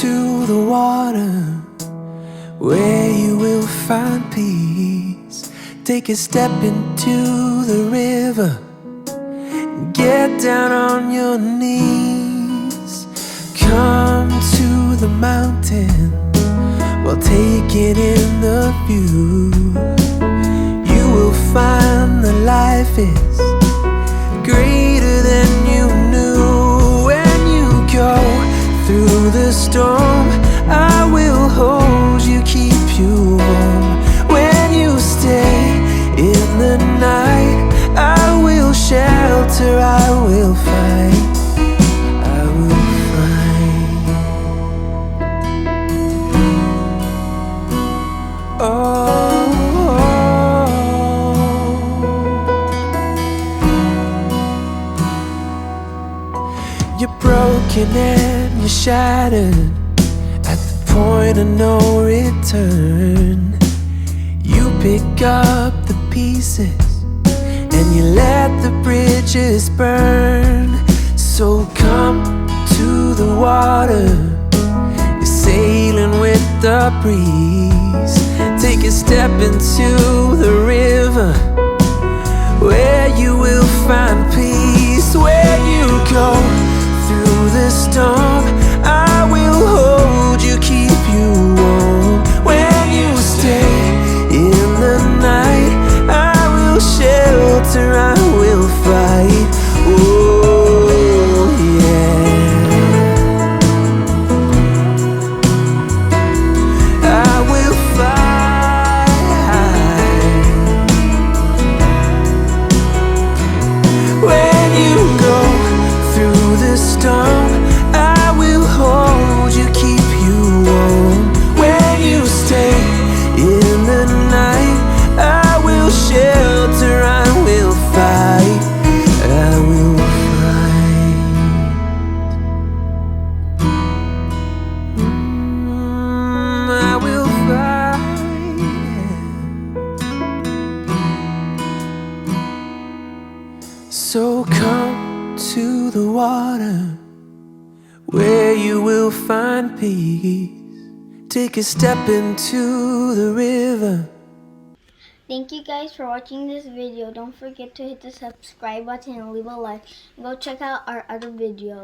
to the water where you will find peace. Take a step into the river, get down on your knees. Come to the mountain while taking in the view. You will find that life is greater than you knew. When you go through the storm, I will hold you, keep you warm. When you stay in the night, I will shelter, I will fight, I will fight. Oh, you're broken and you're shattered at the point of no return. You pick up the pieces and you let the bridges burn. So come to the water, you're sailing with the breeze. Take a step into the river where you will find peace. Where you go through the storm, I will hold you, keep you warm. When you stay in the night, I will shelter, I will fight. Oh yeah, I will fight. When you go through the storm, I will hold you, keep you warm. When you stay in the night, I will shelter, I will fight, I will fight. I will fight. So come to the water where you will find peace. Take a step into the river. Thank you guys for watching this video. Don't forget to hit the subscribe button and leave a like. And go check out our other videos.